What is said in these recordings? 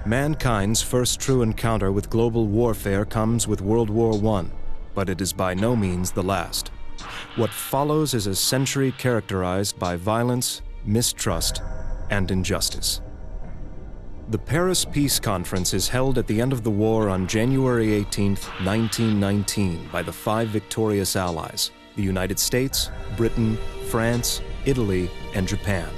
Mankind's first true encounter with global warfare comes with World War I, but it is by no means the last. What follows is a century characterized by violence, mistrust, and injustice. The Paris Peace Conference is held at the end of the war on January 18, 1919, by the 5 victorious allies: the United States, Britain, France, Italy, and Japan.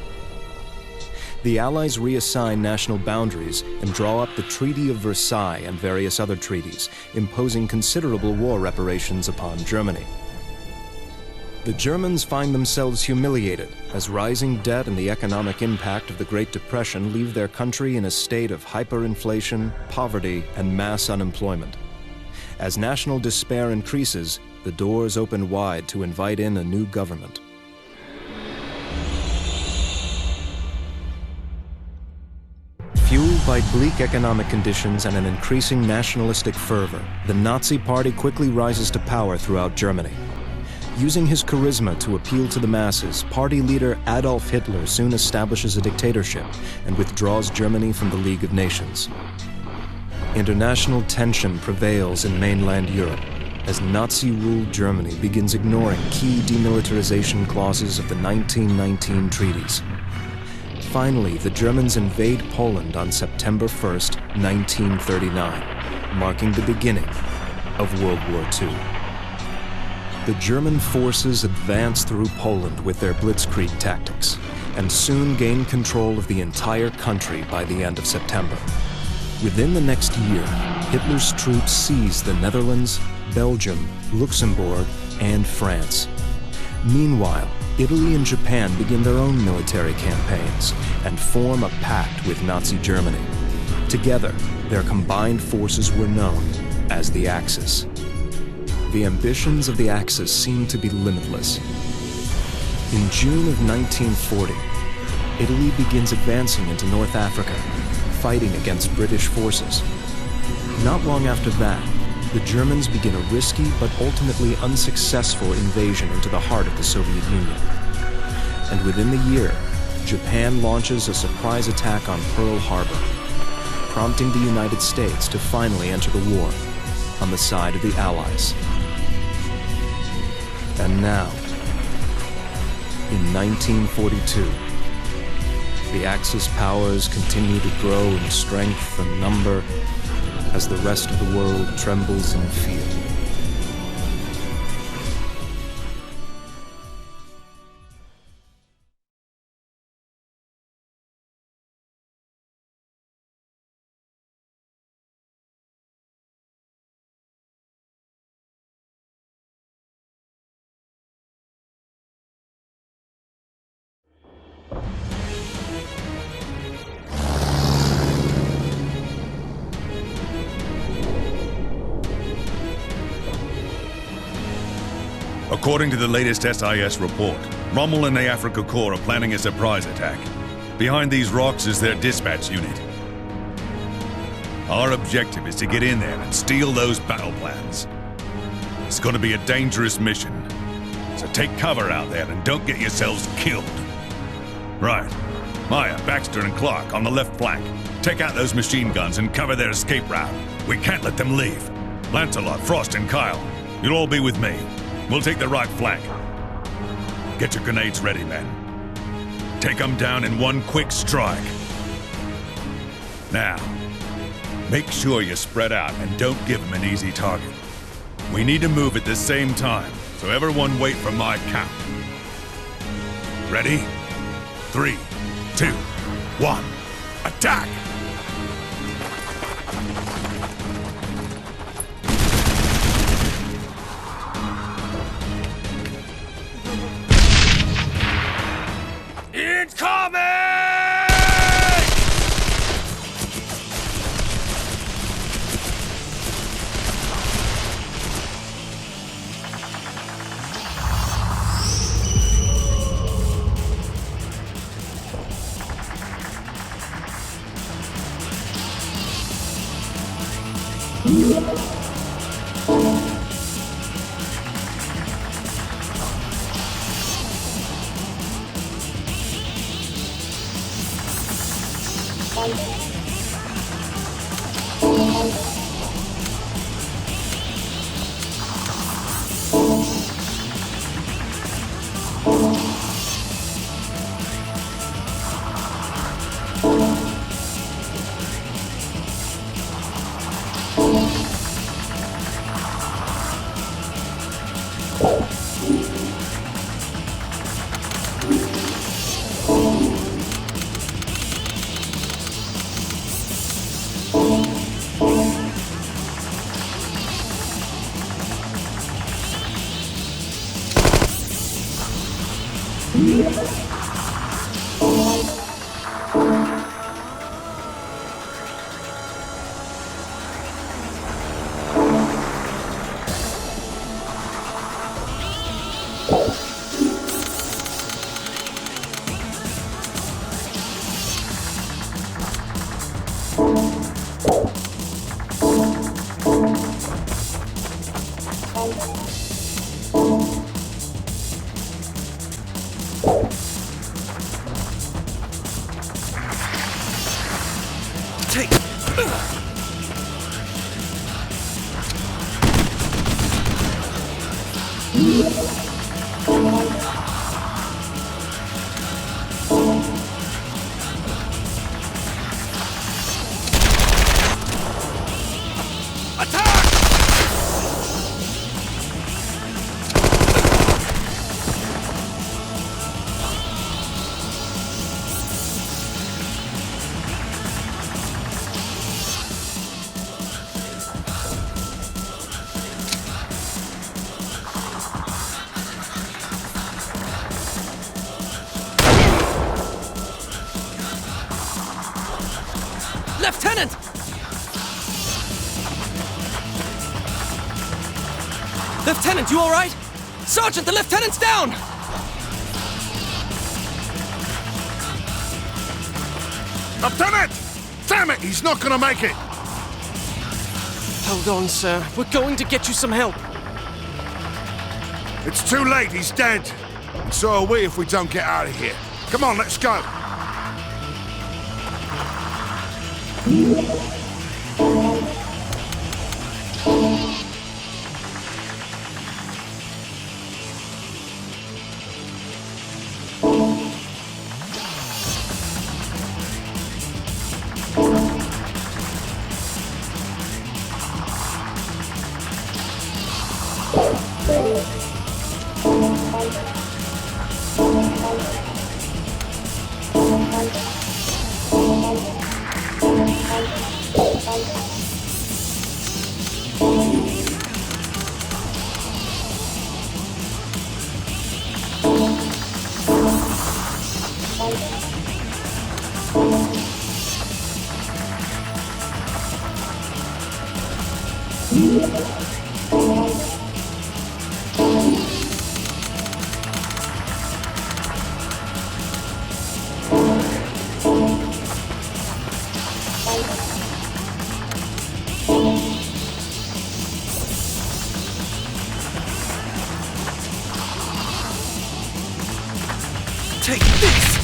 The Allies reassign national boundaries and draw up the Treaty of Versailles and various other treaties, imposing considerable war reparations upon Germany. The Germans find themselves humiliated as rising debt and the economic impact of the Great Depression leave their country in a state of hyperinflation, poverty, and mass unemployment. As national despair increases, the doors open wide to invite in a new government. Fueled by bleak economic conditions and an increasing nationalistic fervor, the Nazi Party quickly rises to power throughout Germany. Using his charisma to appeal to the masses, party leader Adolf Hitler soon establishes a dictatorship and withdraws Germany from the League of Nations. International tension prevails in mainland Europe as Nazi-ruled Germany begins ignoring key demilitarization clauses of the 1919 treaties. Finally, the Germans invade Poland on September 1st, 1939, marking the beginning of World War II. The German forces advance through Poland with their blitzkrieg tactics, and soon gain control of the entire country by the end of September. Within the next year, Hitler's troops seize the Netherlands, Belgium, Luxembourg, and France. Meanwhile, Italy and Japan begin their own military campaigns and form a pact with Nazi Germany. Together, their combined forces were known as the Axis. The ambitions of the Axis seem to be limitless. In June of 1940, Italy begins advancing into North Africa, fighting against British forces. Not long after that, the Germans begin a risky but ultimately unsuccessful invasion into the heart of the Soviet Union. And within the year, Japan launches a surprise attack on Pearl Harbor, prompting the United States to finally enter the war on the side of the Allies. And now, in 1942, the Axis powers continue to grow in strength and number as the rest of the world trembles in fear. According to the latest SIS report, Rommel and the Africa Corps are planning a surprise attack. Behind these rocks is their dispatch unit. Our objective is to get in there and steal those battle plans. It's going to be a dangerous mission, so take cover out there and don't get yourselves killed. Right. Maya, Baxter, and Clark on the left flank. Take out those machine guns and cover their escape route. We can't let them leave. Lancelot, Frost, and Kyle, you'll all be with me. We'll take the right flank. Get your grenades ready, men. Take them down in one quick strike. Now, make sure you spread out and don't give them an easy target. We need to move at the same time, so everyone wait for my count. Ready? 3, 2, 1, attack! Lieutenant! Lieutenant, you all right? Sergeant, the lieutenant's down! Lieutenant! Damn it, he's not gonna make it! Hold on, sir. We're going to get you some help. It's too late, he's dead. And so are we if we don't get out of here. Come on, let's go. Take this!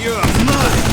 You're mine!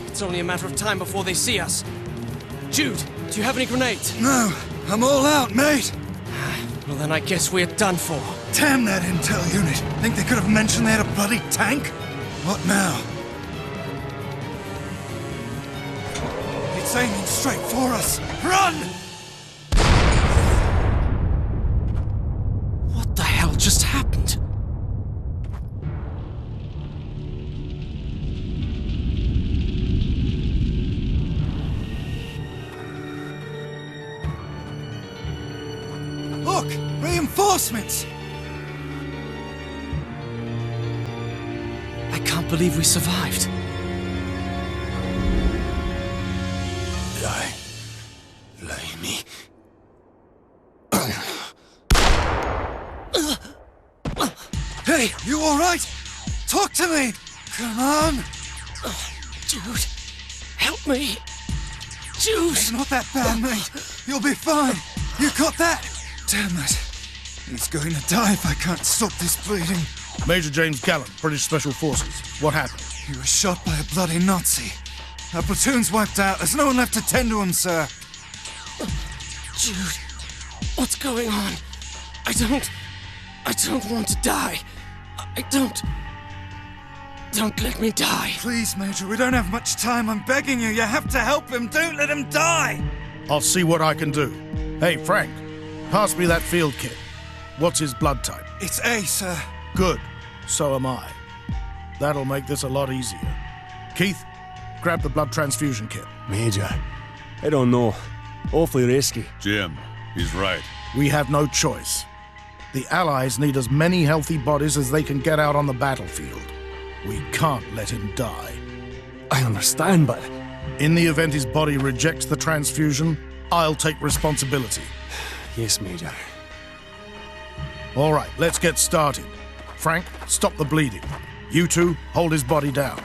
It's only a matter of time before they see us. Jude, do you have any grenades? No, I'm all out, mate. Well, then I guess we're done for. Damn that intel unit. Think they could have mentioned they had a bloody tank? What now? It's aiming straight for us. Run! What the hell just happened? Look! Reinforcements! I can't believe we survived. Lay me. Hey, you all right? Talk to me! Come on! Jude, help me. Jude! It's not that bad, mate. You'll be fine. You got that? Damn it. He's going to die if I can't stop this bleeding. Major James Gallant, British Special Forces. What happened? He was shot by a bloody Nazi. Our platoon's wiped out. There's no one left to tend to him, sir. Jude, what's going on? I don't want to die. Don't let me die. Please, Major, we don't have much time. I'm begging you. You have to help him. Don't let him die. I'll see what I can do. Hey, Frank, pass me that field kit. What's his blood type? It's A, sir. Good. So am I. That'll make this a lot easier. Keith, grab the blood transfusion kit. Major, I don't know. Awfully risky. Jim, he's right. We have no choice. The Allies need as many healthy bodies as they can get out on the battlefield. We can't let him die. I understand, but... In the event his body rejects the transfusion, I'll take responsibility. Yes, Major. All right, let's get started. Frank, stop the bleeding. You two, hold his body down.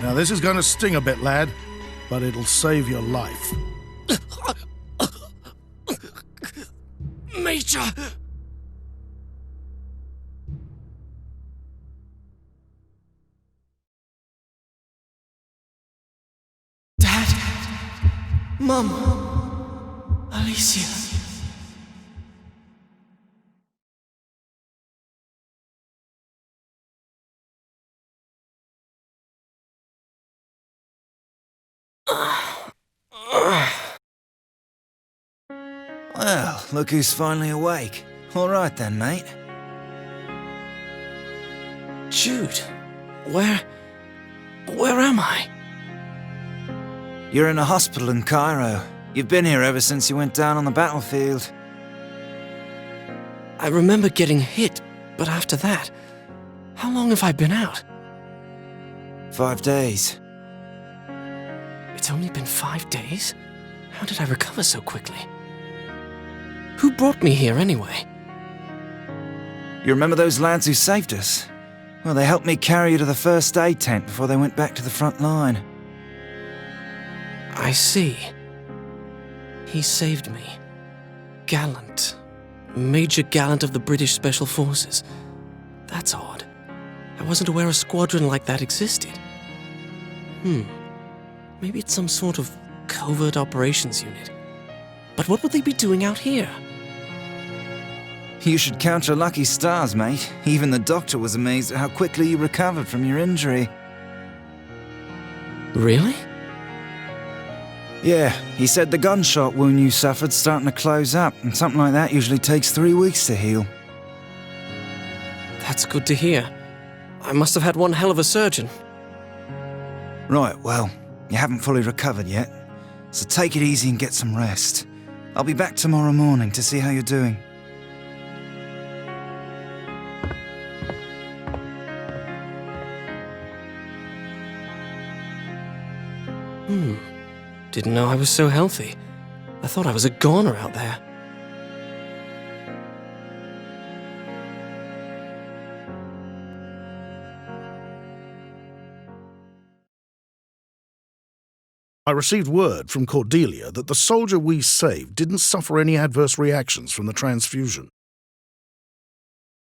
Now, this is going to sting a bit, lad, but it'll save your life. Major! Dad? Mum? Alicia? Well, look who's finally awake. All right then, mate. Jude, where am I? You're in a hospital in Cairo. You've been here ever since you went down on the battlefield. I remember getting hit, but after that, how long have I been out? 5 days. It's only been 5 days? How did I recover so quickly? Who brought me here anyway? You remember those lads who saved us? Well, they helped me carry you to the first aid tent before they went back to the front line. I see. He saved me. Gallant. Major Gallant of the British Special Forces. That's odd. I wasn't aware a squadron like that existed. Maybe it's some sort of covert operations unit. But what would they be doing out here? You should count your lucky stars, mate. Even the doctor was amazed at how quickly you recovered from your injury. Really? Yeah, he said the gunshot wound you suffered's starting to close up, and something like that usually takes 3 weeks to heal. That's good to hear. I must have had one hell of a surgeon. Right, well, you haven't fully recovered yet, so take it easy and get some rest. I'll be back tomorrow morning to see how you're doing. Didn't know I was so healthy. I thought I was a goner out there. I received word from Cordelia that the soldier we saved didn't suffer any adverse reactions from the transfusion.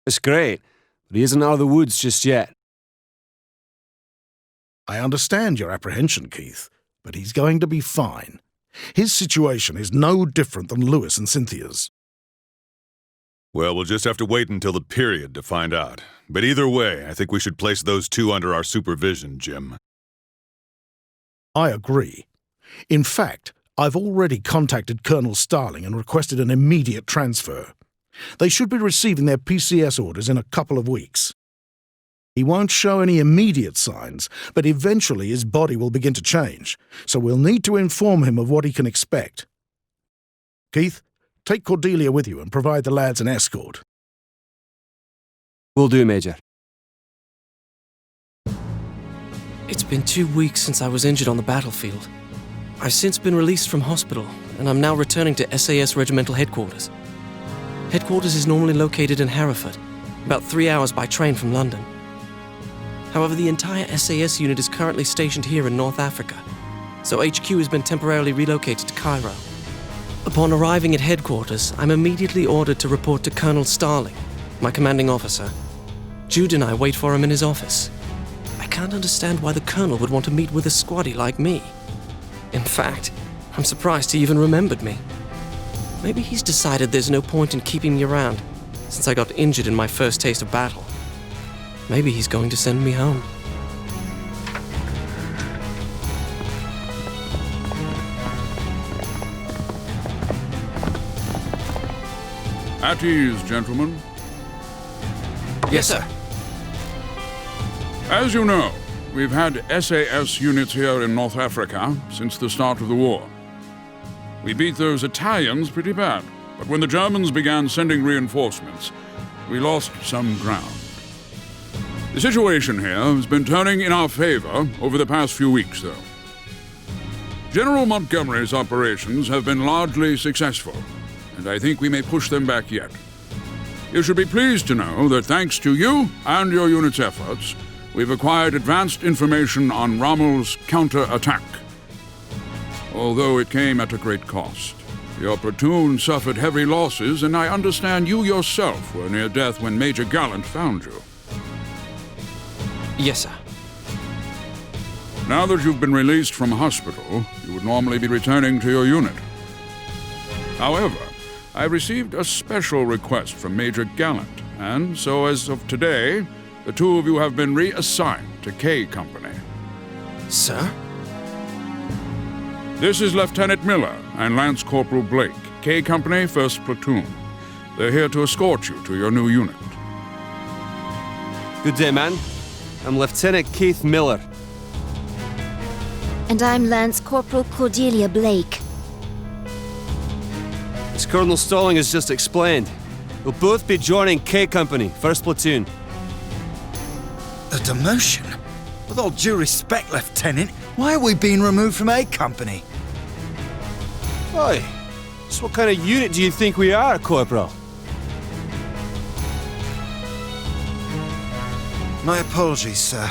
It's great, but he isn't out of the woods just yet. I understand your apprehension, Keith, but he's going to be fine. His situation is no different than Lewis and Cynthia's. Well, we'll just have to wait until the period to find out. But either way, I think we should place those two under our supervision, Jim. I agree. In fact, I've already contacted Colonel Starling and requested an immediate transfer. They should be receiving their PCS orders in a couple of weeks. He won't show any immediate signs, but eventually his body will begin to change, so we'll need to inform him of what he can expect. Keith, take Cordelia with you and provide the lads an escort. Will do, Major. It's been 2 weeks since I was injured on the battlefield. I've since been released from hospital, and I'm now returning to SAS Regimental Headquarters. Headquarters is normally located in Hereford, about 3 hours by train from London. However, the entire SAS unit is currently stationed here in North Africa, so HQ has been temporarily relocated to Cairo. Upon arriving at headquarters, I'm immediately ordered to report to Colonel Starling, my commanding officer. Jude and I wait for him in his office. I can't understand why the Colonel would want to meet with a squaddy like me. In fact, I'm surprised he even remembered me. Maybe he's decided there's no point in keeping me around, since I got injured in my first taste of battle. Maybe he's going to send me home. At ease, gentlemen. Yes, sir. As you know, we've had SAS units here in North Africa since the start of the war. We beat those Italians pretty bad, but when the Germans began sending reinforcements, we lost some ground. The situation here has been turning in our favor over the past few weeks, though. General Montgomery's operations have been largely successful, and I think we may push them back yet. You should be pleased to know that thanks to you and your unit's efforts, we've acquired advanced information on Rommel's counter-attack. Although it came at a great cost. Your platoon suffered heavy losses, and I understand you yourself were near death when Major Gallant found you. Yes, sir. Now that you've been released from hospital, you would normally be returning to your unit. However, I received a special request from Major Gallant, and so as of today, the two of you have been reassigned to K Company. Sir? This is Lieutenant Miller and Lance Corporal Blake, K Company, 1st Platoon. They're here to escort you to your new unit. Good day, man. I'm Lieutenant Keith Miller. And I'm Lance Corporal Cordelia Blake. As Colonel Stalling has just explained, we'll both be joining K Company, 1st Platoon. A demotion? With all due respect, Lieutenant, why are we being removed from A Company? Oi, so what kind of unit do you think we are, Corporal? My apologies, sir.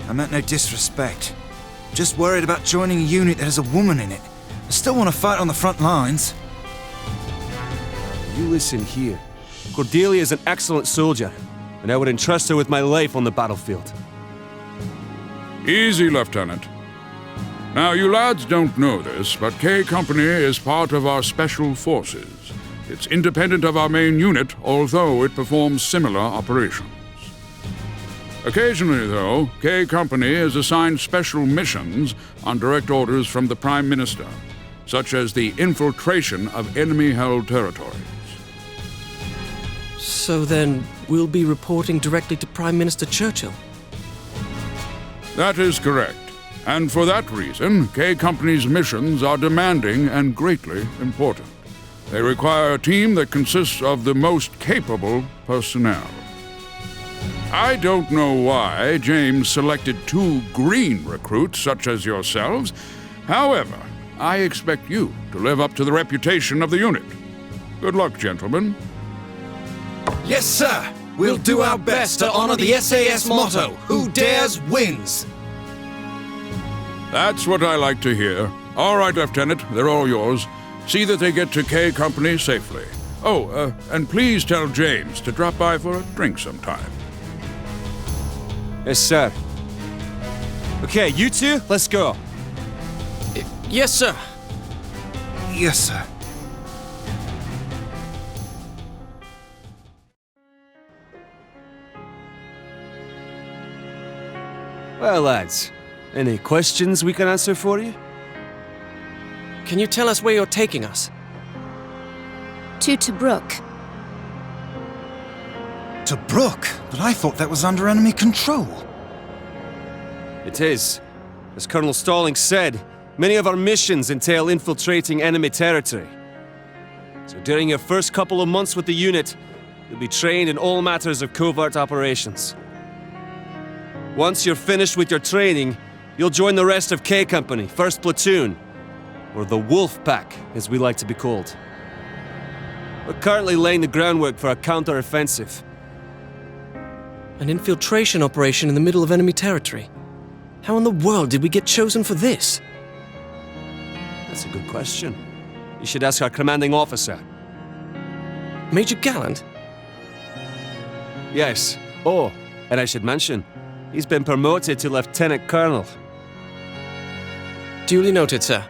I meant no disrespect. Just worried about joining a unit that has a woman in it. I still want to fight on the front lines. You listen here. Cordelia is an excellent soldier, and I would entrust her with my life on the battlefield. Easy, Lieutenant. Now, you lads don't know this, but K Company is part of our Special Forces. It's independent of our main unit, although it performs similar operations. Occasionally, though, K Company is assigned special missions on direct orders from the Prime Minister, such as the infiltration of enemy-held territories. So then, we'll be reporting directly to Prime Minister Churchill? That is correct. And for that reason, K Company's missions are demanding and greatly important. They require a team that consists of the most capable personnel. I don't know why James selected 2 green recruits such as yourselves. However, I expect you to live up to the reputation of the unit. Good luck, gentlemen. Yes, sir! We'll do our best to honor the SAS motto, "Who dares wins." That's what I like to hear. All right, Lieutenant, they're all yours. See that they get to K Company safely. Oh, and please tell James to drop by for a drink sometime. Yes, sir. Okay, you two, let's go. Yes, sir. Yes, sir. Well, lads, any questions we can answer for you? Can you tell us where you're taking us? To Tobruk. Tobruk? But I thought that was under enemy control. It is. As Colonel Stalling said, many of our missions entail infiltrating enemy territory. So during your first couple of months with the unit, you'll be trained in all matters of covert operations. Once you're finished with your training, you'll join the rest of K Company, 1st Platoon, or the Wolf Pack, as we like to be called. We're currently laying the groundwork for a counter-offensive. An infiltration operation in the middle of enemy territory? How in the world did we get chosen for this? That's a good question. You should ask our commanding officer. Major Gallant? Yes. Oh, and I should mention, he's been promoted to Lieutenant Colonel. Duly noted, sir.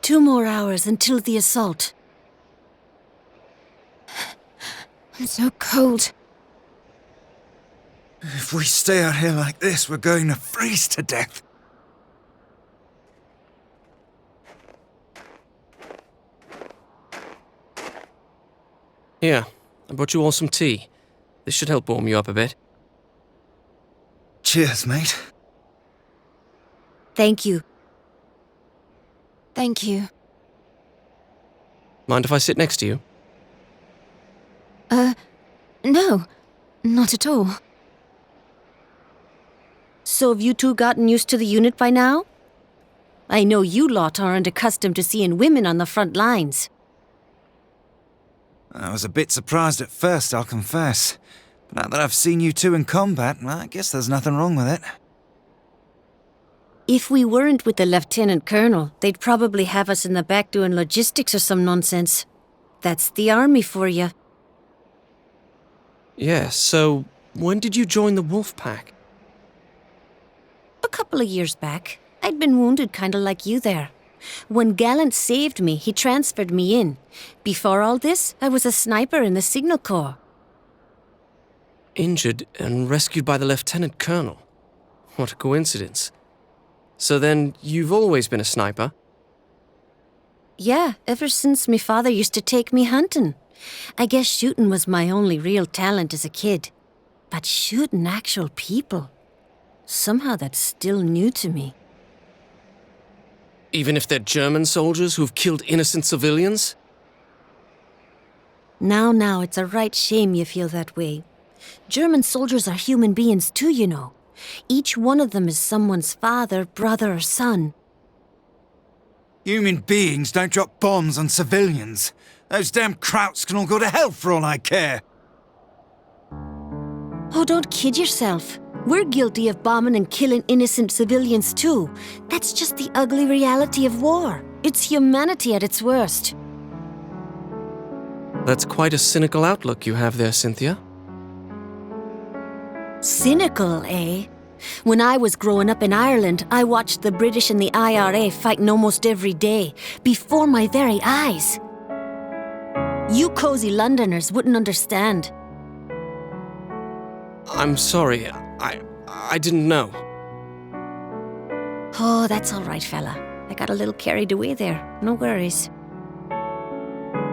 2 more hours until the assault. I'm so cold. If we stay out here like this, we're going to freeze to death. Here, I brought you all some tea. This should help warm you up a bit. Cheers, mate. Thank you. Thank you. Mind if I sit next to you? No. Not at all. So have you two gotten used to the unit by now? I know you lot aren't accustomed to seeing women on the front lines. I was a bit surprised at first, I'll confess. But now that I've seen you two in combat, I guess there's nothing wrong with it. If we weren't with the Lieutenant Colonel, they'd probably have us in the back doing logistics or some nonsense. That's the army for you. Yeah, so when did you join the Wolf Pack? A couple of years back. I'd been wounded kinda like you there. When Gallant saved me, he transferred me in. Before all this, I was a sniper in the Signal Corps. Injured and rescued by the Lieutenant Colonel. What a coincidence. So then, you've always been a sniper? Yeah, ever since me father used to take me hunting. I guess shooting was my only real talent as a kid. But shooting actual people, somehow that's still new to me. Even if they're German soldiers who've killed innocent civilians? Now, it's a right shame you feel that way. German soldiers are human beings too, you know. Each one of them is someone's father, brother, or son. Human beings don't drop bombs on civilians. Those damn Krauts can all go to hell for all I care. Oh, don't kid yourself. We're guilty of bombing and killing innocent civilians too. That's just the ugly reality of war. It's humanity at its worst. That's quite a cynical outlook you have there, Cynthia. Cynical, eh? When I was growing up in Ireland, I watched the British and the IRA fighting almost every day, before my very eyes. You cozy Londoners wouldn't understand. I'm sorry, I didn't know. Oh, that's all right, fella. I got a little carried away there. No worries.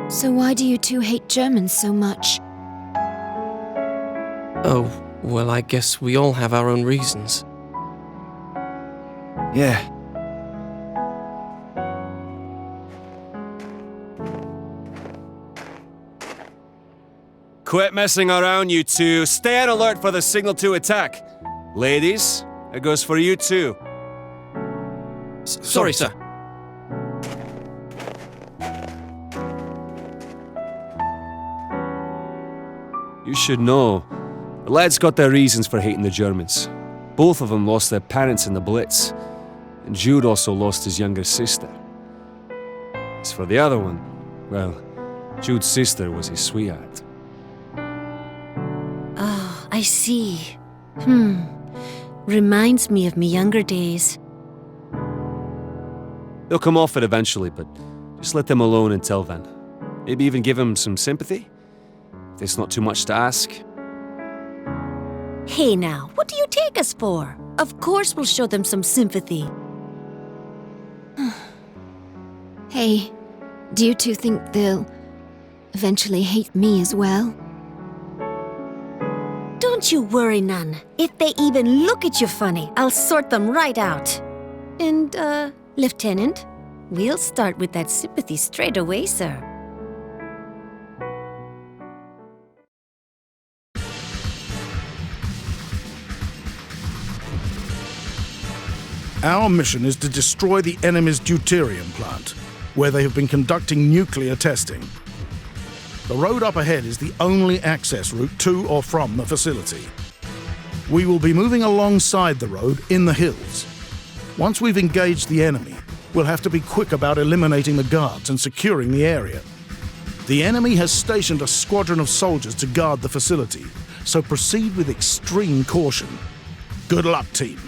So why do you two hate Germans so much? Oh, Well, I guess we all have our own reasons. Yeah. Quit messing around, you two. Stay on alert for the signal to attack. Ladies, it goes for you too. Sorry, sir. You should know. The lads got their reasons for hating the Germans. Both of them lost their parents in the Blitz. And Jude also lost his younger sister. As for the other one, well, Jude's sister was his sweetheart. Oh, I see. Reminds me of me younger days. They'll come off it eventually, but just let them alone until then. Maybe even give them some sympathy? If it's not too much to ask. Hey now, what do you take us for? Of course we'll show them some sympathy. Hey, do you two think they'll eventually hate me as well? Don't you worry none. If they even look at you funny, I'll sort them right out. And, Lieutenant, we'll start with that sympathy straight away, sir. Our mission is to destroy the enemy's deuterium plant, where they have been conducting nuclear testing. The road up ahead is the only access route to or from the facility. We will be moving alongside the road in the hills. Once we've engaged the enemy, we'll have to be quick about eliminating the guards and securing the area. The enemy has stationed a squadron of soldiers to guard the facility, so proceed with extreme caution. Good luck, team.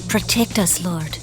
Protect us, Lord.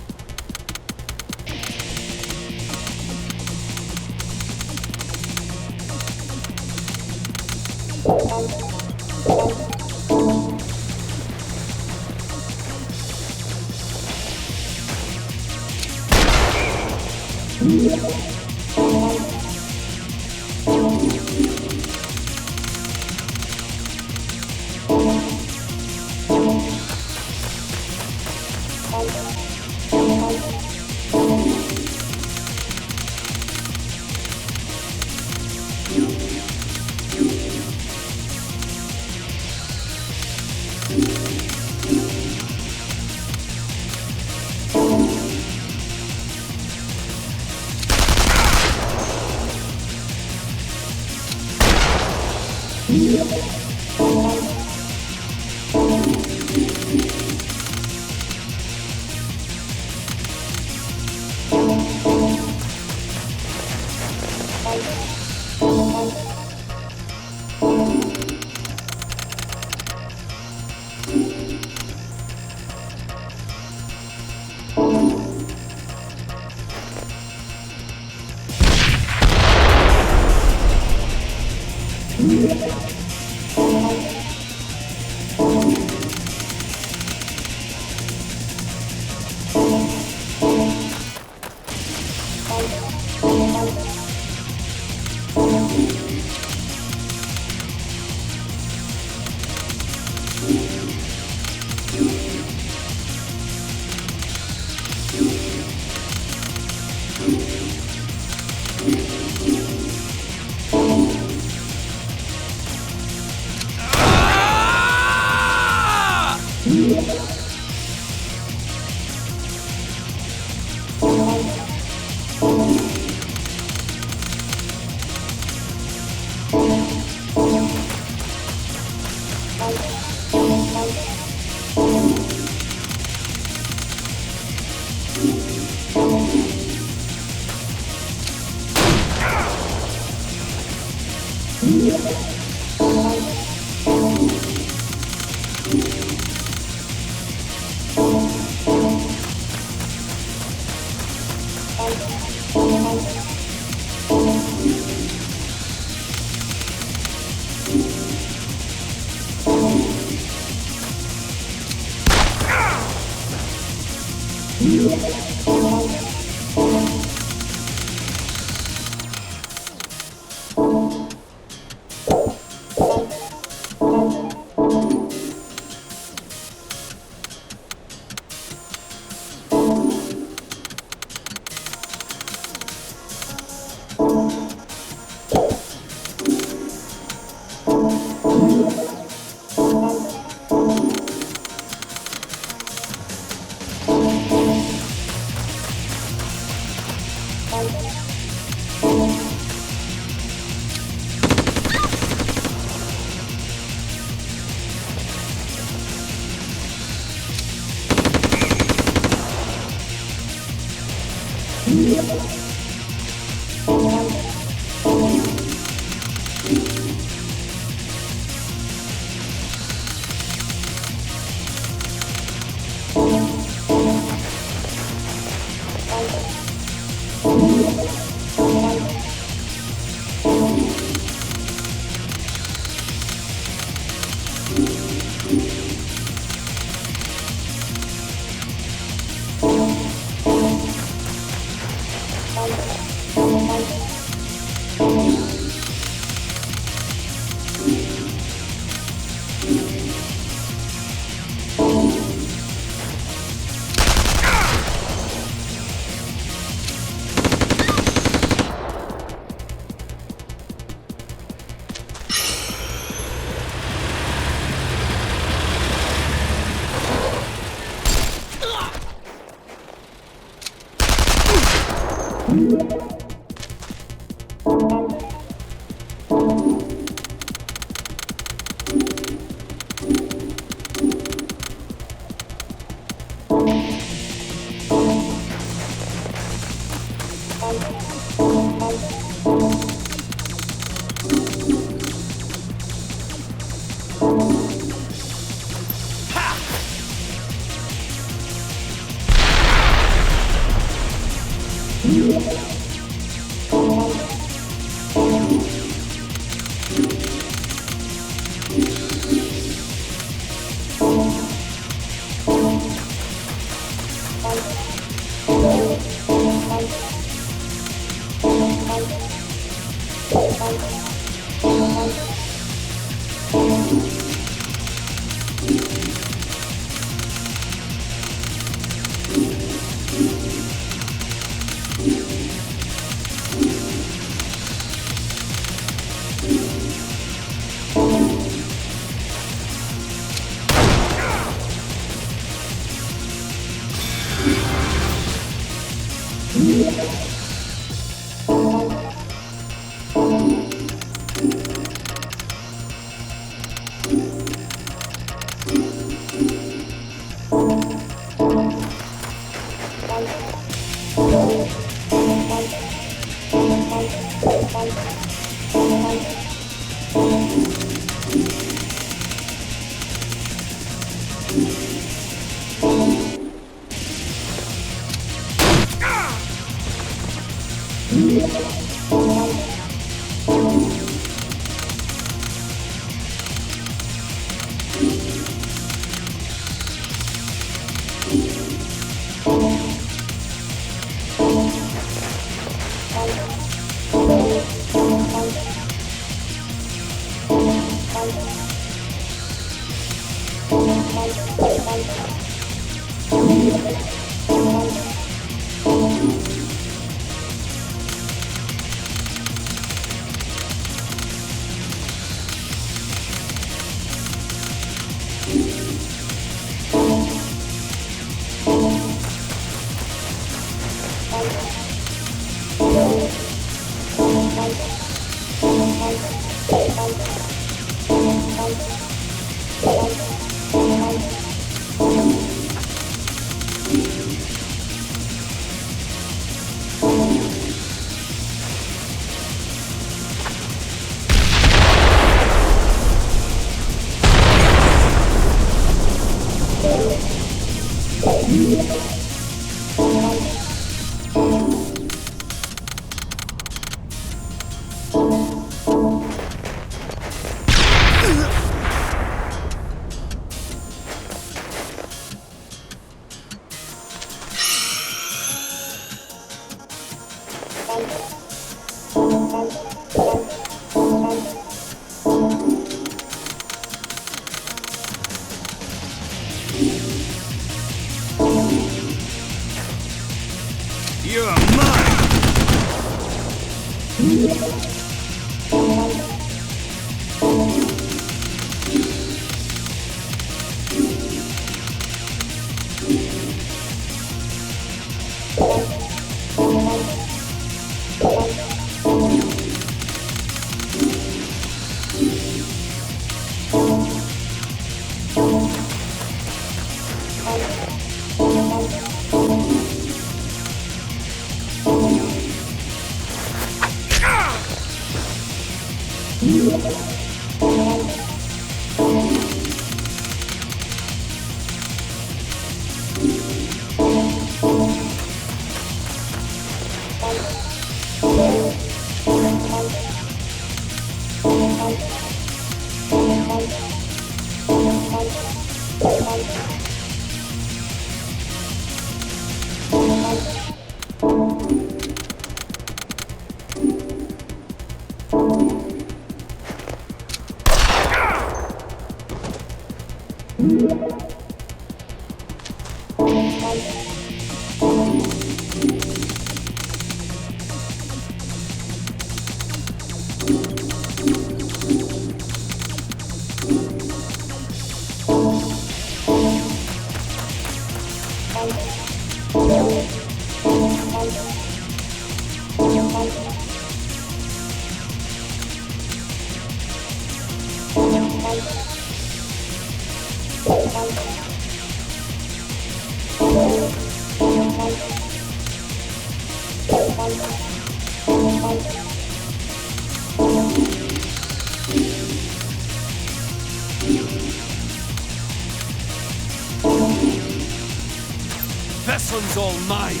This one's all mine!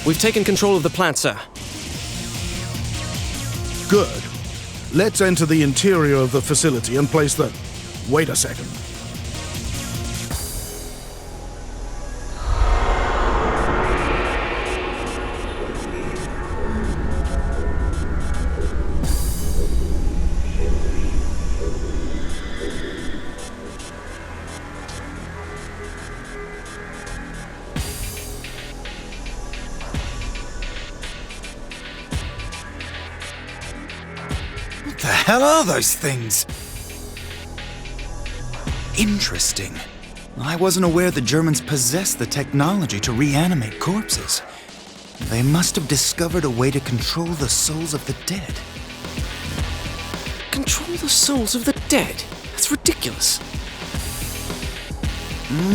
We've taken control of the plant, sir. Good. Let's enter the interior of the facility and place the... Wait a second. What the hell are those things? Interesting. I wasn't aware the Germans possessed the technology to reanimate corpses. They must have discovered a way to control the souls of the dead. Control the souls of the dead? That's ridiculous.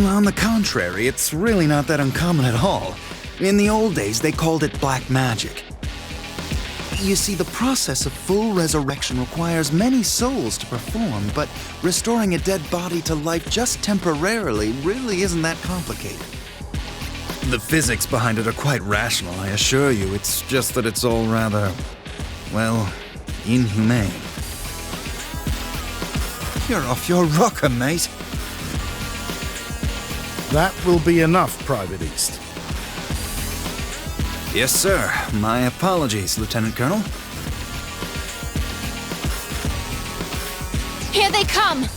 On the contrary, it's really not that uncommon at all. In the old days, they called it black magic. You see, the process of full resurrection requires many souls to perform, but restoring a dead body to life just temporarily really isn't that complicated. The physics behind it are quite rational, I assure you. It's just that it's all rather, well, inhumane. You're off your rocker, mate. That will be enough, Private East. Yes, sir. My apologies, Lieutenant Colonel. Here they come!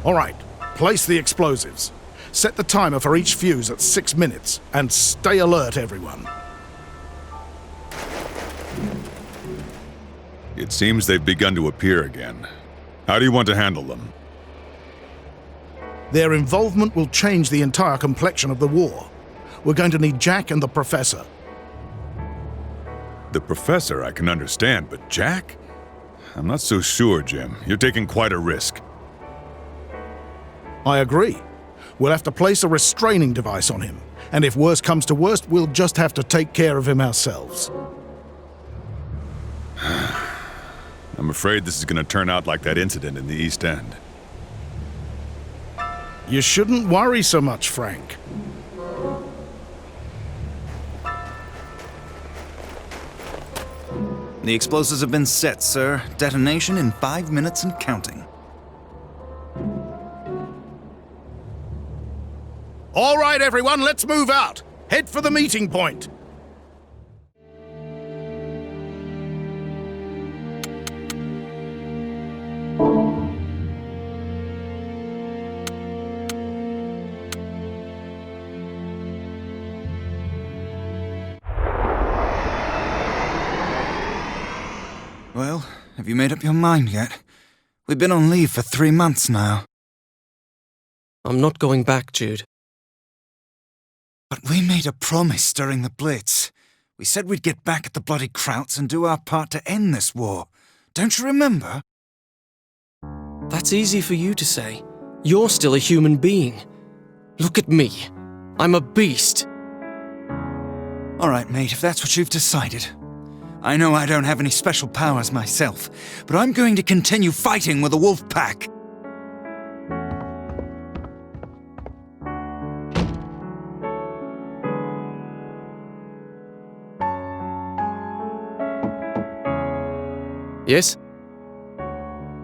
All right, place the explosives. Set the timer for each fuse at 6 minutes, and stay alert, everyone. It seems they've begun to appear again. How do you want to handle them? Their involvement will change the entire complexion of the war. We're going to need Jack and the Professor. The Professor I can understand, but Jack? I'm not so sure, Jim. You're taking quite a risk. I agree. We'll have to place a restraining device on him, and if worse comes to worst, we'll just have to take care of him ourselves. I'm afraid this is going to turn out like that incident in the East End. You shouldn't worry so much, Frank. The explosives have been set, sir. Detonation in 5 minutes and counting. All right, everyone, let's move out. Head for the meeting point. Well, have you made up your mind yet? We've been on leave for 3 months now. I'm not going back, Jude. But we made a promise during the Blitz. We said we'd get back at the bloody Krauts and do our part to end this war. Don't you remember? That's easy for you to say. You're still a human being. Look at me. I'm a beast. All right, mate, if that's what you've decided. I know I don't have any special powers myself, but I'm going to continue fighting with the wolf pack. Yes?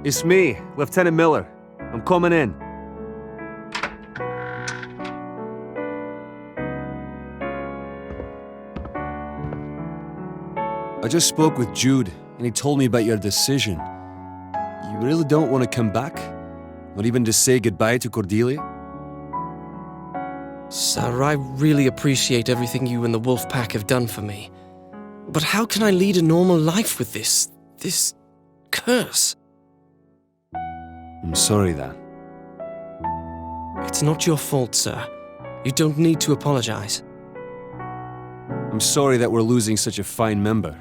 It's me, Lieutenant Miller. I'm coming in. I just spoke with Jude, and he told me about your decision. You really don't want to come back? Not even to say goodbye to Cordelia? Sir, I really appreciate everything you and the Wolf Pack have done for me. But how can I lead a normal life with this curse? I'm sorry, Dan. It's not your fault, sir. You don't need to apologize. I'm sorry that we're losing such a fine member.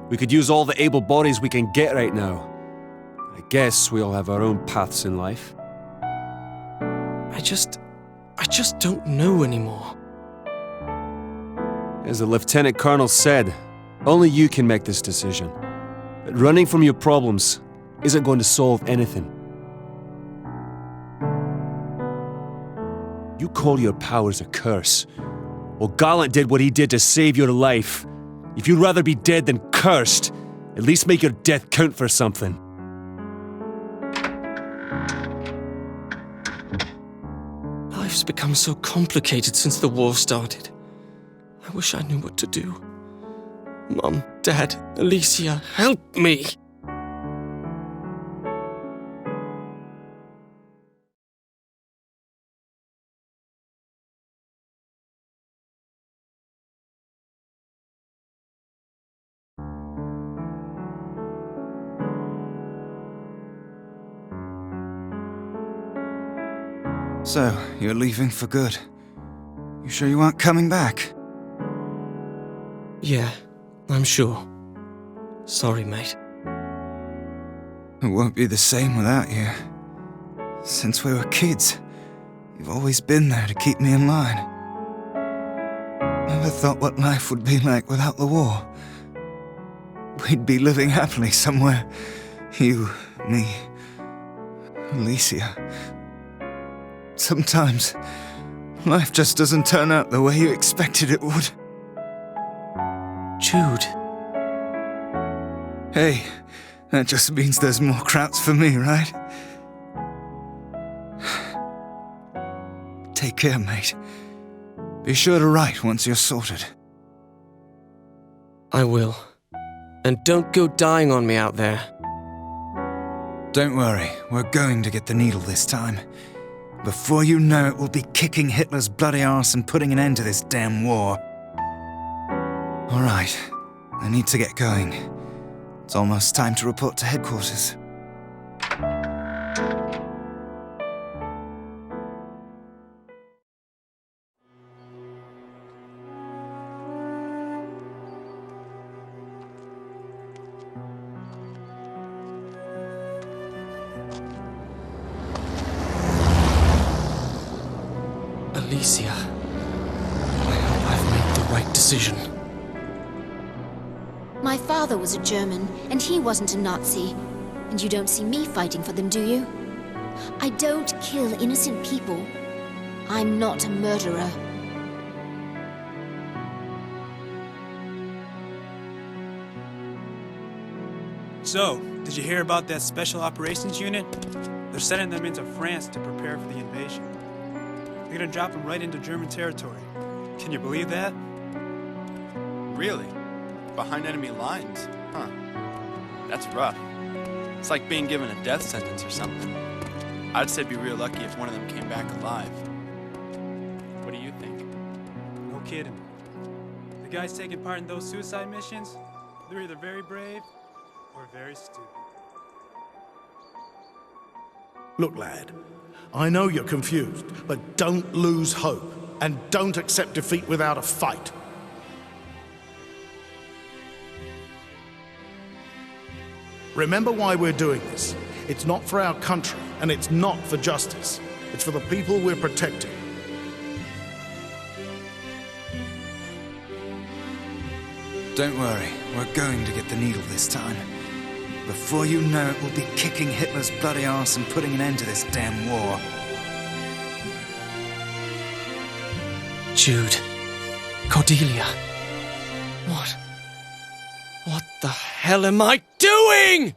We could use all the able bodies we can get right now. I guess we all have our own paths in life. I just don't know anymore. As the Lieutenant Colonel said, only you can make this decision. But running from your problems isn't going to solve anything. You call your powers a curse. Well, Gallant did what he did to save your life. If you'd rather be dead than cursed, at least make your death count for something. Life's become so complicated since the war started. I wish I knew what to do. Mom, Dad, Alicia, help me! So, you're leaving for good. You sure you aren't coming back? Yeah, I'm sure. Sorry, mate. It won't be the same without you. Since we were kids, you've always been there to keep me in line. Never thought what life would be like without the war. We'd be living happily somewhere. You, me, Alicia. Sometimes, life just doesn't turn out the way you expected it would. Jude. Hey, that just means there's more Krauts for me, right? Take care, mate. Be sure to write once you're sorted. I will. And don't go dying on me out there. Don't worry, we're going to get the needle this time. Before you know it, we'll be kicking Hitler's bloody arse and putting an end to this damn war. All right, I need to get going. It's almost time to report to headquarters. Alicia, I hope I've made the right decision. My father was a German, and he wasn't a Nazi. And you don't see me fighting for them, do you? I don't kill innocent people. I'm not a murderer. So, did you hear about that Special Operations Unit? They're sending them into France to prepare for the invasion. They're gonna drop them right into German territory. Can you believe that? Really? Behind enemy lines? Huh. That's rough. It's like being given a death sentence or something. I'd say be real lucky if one of them came back alive. What do you think? No kidding. The guys taking part in those suicide missions, they're either very brave or very stupid. Look, lad, I know you're confused, but don't lose hope, and don't accept defeat without a fight. Remember why we're doing this. It's not for our country, and it's not for justice. It's for the people we're protecting. Don't worry, we're going to get the needle this time. Before you know it, we'll be kicking Hitler's bloody arse and putting an end to this damn war. Jude. Cordelia. What the hell am I doing?!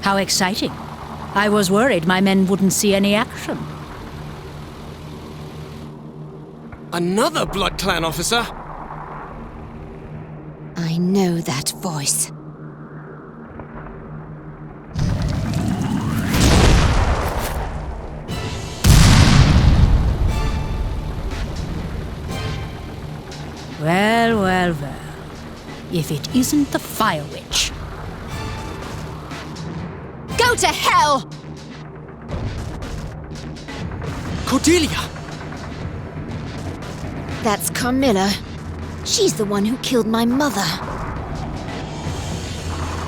How exciting. I was worried my men wouldn't see any action. Another Blood Clan officer? I know that voice. Well, well, well. If it isn't the Fire Witch. Go to hell! Cordelia! That's Carmilla. She's the one who killed my mother.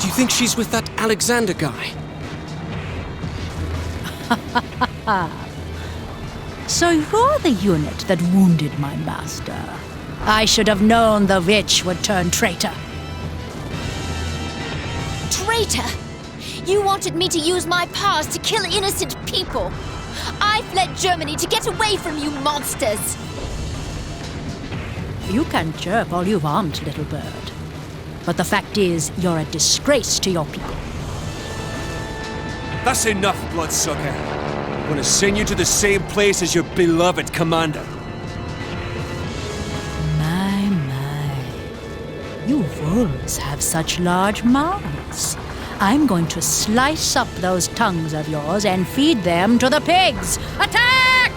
Do you think she's with that Alexander guy? So you're the unit that wounded my master. I should have known the witch would turn traitor. Traitor! You wanted me to use my powers to kill innocent people. I fled Germany to get away from you monsters. You can chirp all you want, little bird. But the fact is, you're a disgrace to your people. That's enough, bloodsucker. I'm gonna send you to the same place as your beloved commander. You wolves have such large mouths. I'm going to slice up those tongues of yours and feed them to the pigs. Attack!